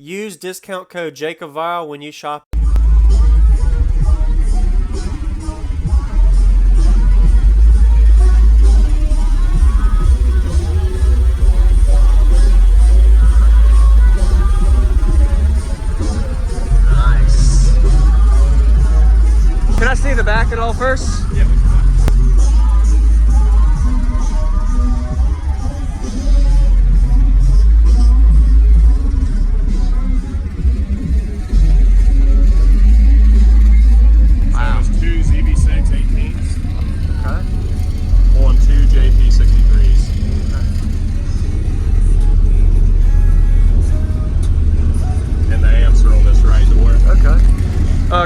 use discount code JACOBVILE when you shop. Nice. Can I see the back at all first? Yeah.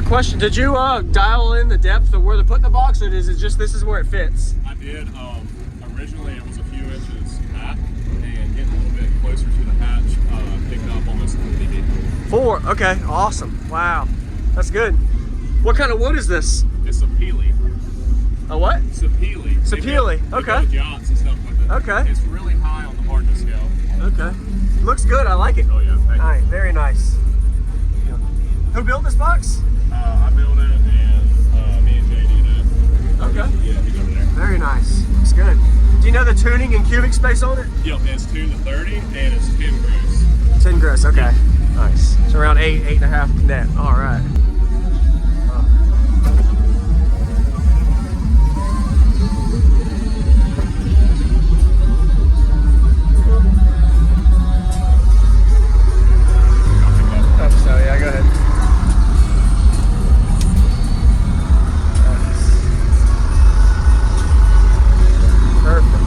Question, did you dial in the depth of where to put the box, or is it just this is where it fits? I did. Originally it was a few inches back, and getting a little bit closer to the hatch, picked up almost 4 feet. 4, okay, awesome. Wow, that's good. What kind of wood is this? It's Sepele. A what? Sepele. Sepele, okay. Yachts and stuff with it. Okay. It's really high on the hardness scale. Okay. Looks good, I like it. Oh yeah, thank you. All right, very nice. Who built this box? I built it, and me and JD did. Okay. Yeah, he built it there. Very nice. It's good. Do you know the tuning and cubic space on it? Yep, it's tuned to 30, and it's 10 gross. 10 gross, okay. Nice. So around 8.5 net. All right. So yeah, go ahead. Perfect.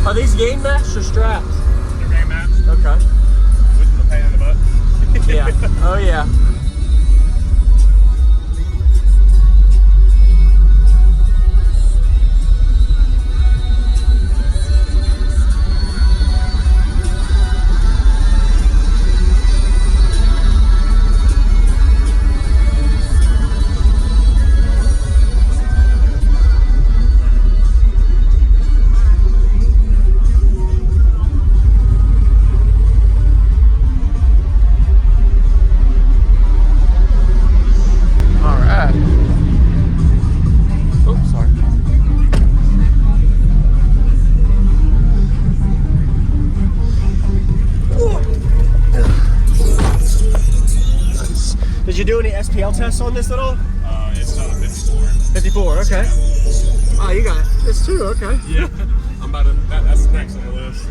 Are these game matched or straps? They're game matched. Okay. Which is a pain in the butt. Yeah. Oh yeah. Did you do any SPL tests on this at all? It's not a 54. 54, okay. Oh, you got this too, okay. Yeah, I'm about to, that's next on the list.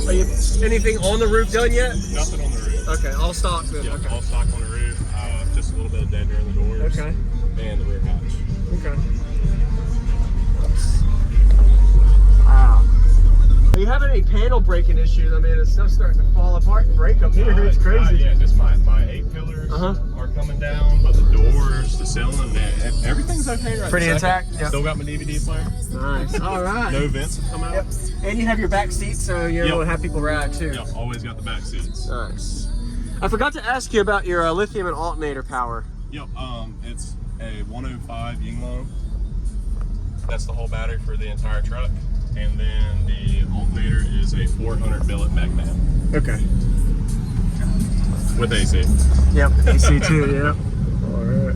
Are you, anything on the roof done yet? Nothing on the roof. Okay, all stock then. Yeah, Okay. all stock on the roof. Just a little bit of dead during the doors. Okay. And the rear hatch. Okay. Wow. Are you having any panel breaking issues? I mean, the stuff's starting to fall apart and break up here. It's crazy. Yeah, just my 8 pillars are coming down, but the doors, the ceiling, everything's okay right Pretty now. intact? Yep. Still got my DVD player. Nice. All right. No vents have come out. Yep. And you have your back seats, so you're able to have people ride too. Yep, always got the back seats. Nice. I forgot to ask you about your lithium and alternator power. Yep, it's a 105 Yingluo. That's the whole battery for the entire truck. And then the alternator is a 400 billet Megman. Okay. With AC. Yep, AC too, yep. Alright.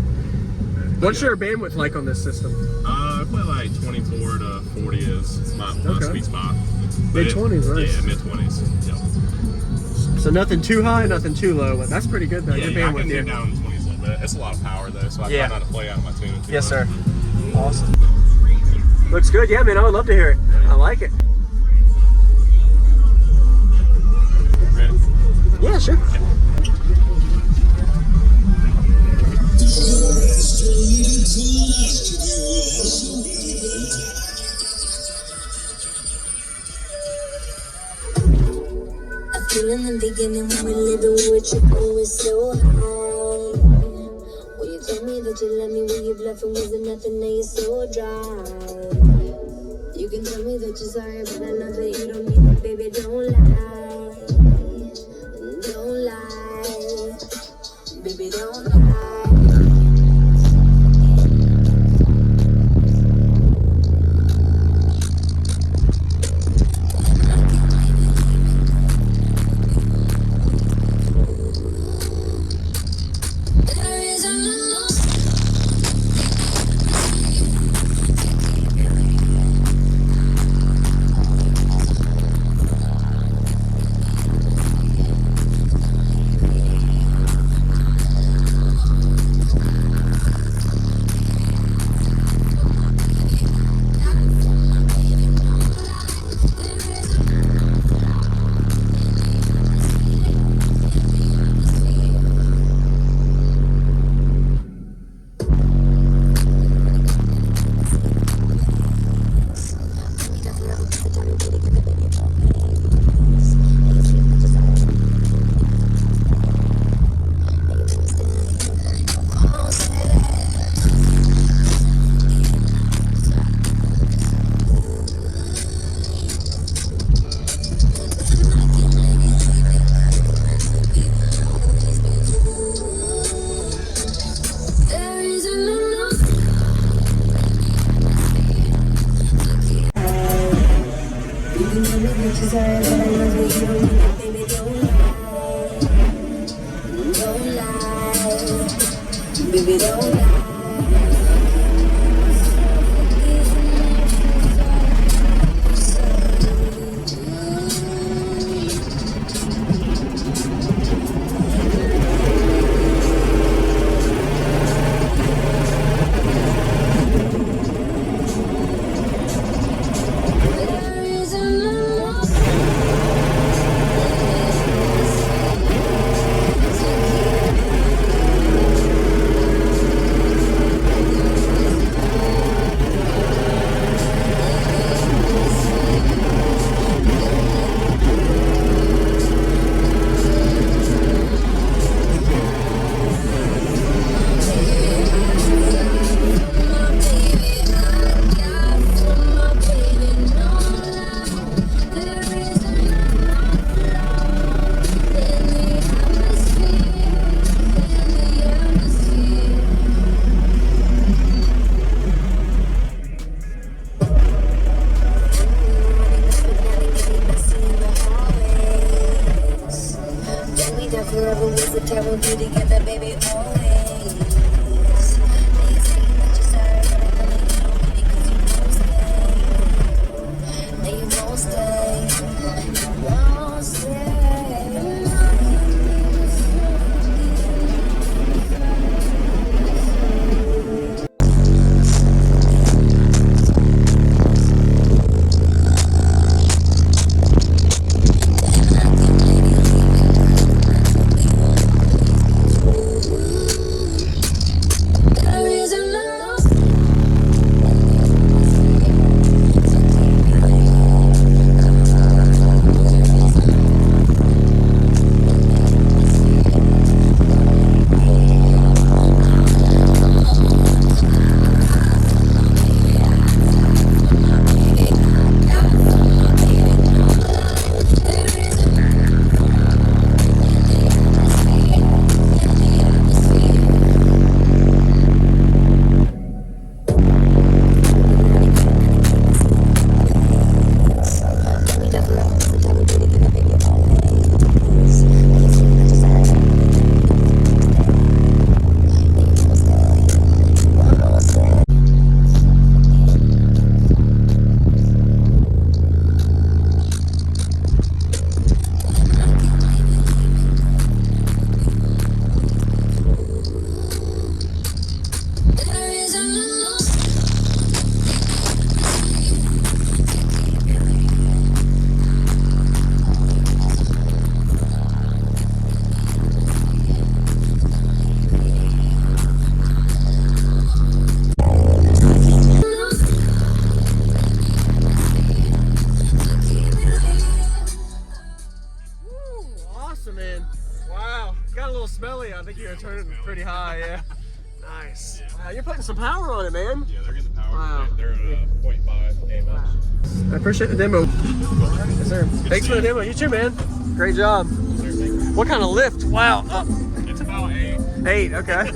What's your bandwidth like on this system? Probably like 24 to 40 is my sweet spot. Mid-20s, nice. Yeah, mid-20s. Yep. So nothing too high, nothing too low, but that's pretty good though. Yeah, Good I bandwidth can here. get down in the 20s a little bit. It's a lot of power though, so I try not to play out of my tune too Yes, much. sir. Awesome. Looks good, yeah, man. I would love to hear it. I like it. Ready? Yeah, sure. I feel in the beginning when we living with you, going so high. When you told me that you love me, when you bluffing wasn't nothing, now you're so dry. You can tell me that you're sorry, but I know that you don't mean it, baby, don't lie. Don't lie. Baby, don't lie. Baby, don't lie. Forever was the time we'll be together, baby, always. Now you're saying that you're sorry, but I know that you don't mean it 'cause you won't stay. Now you won't stay. You won't stay. Man, wow, got a little smelly. I think you're turning pretty high. Yeah, nice. Wow, you're putting some power on it, man. Yeah, they're getting the power. Wow. They're at 0.5 AMS. I appreciate the demo. Yes, sir. Thanks for the demo. You too, man. Great job. What kind of lift? Wow. It's about 8. 8. Okay.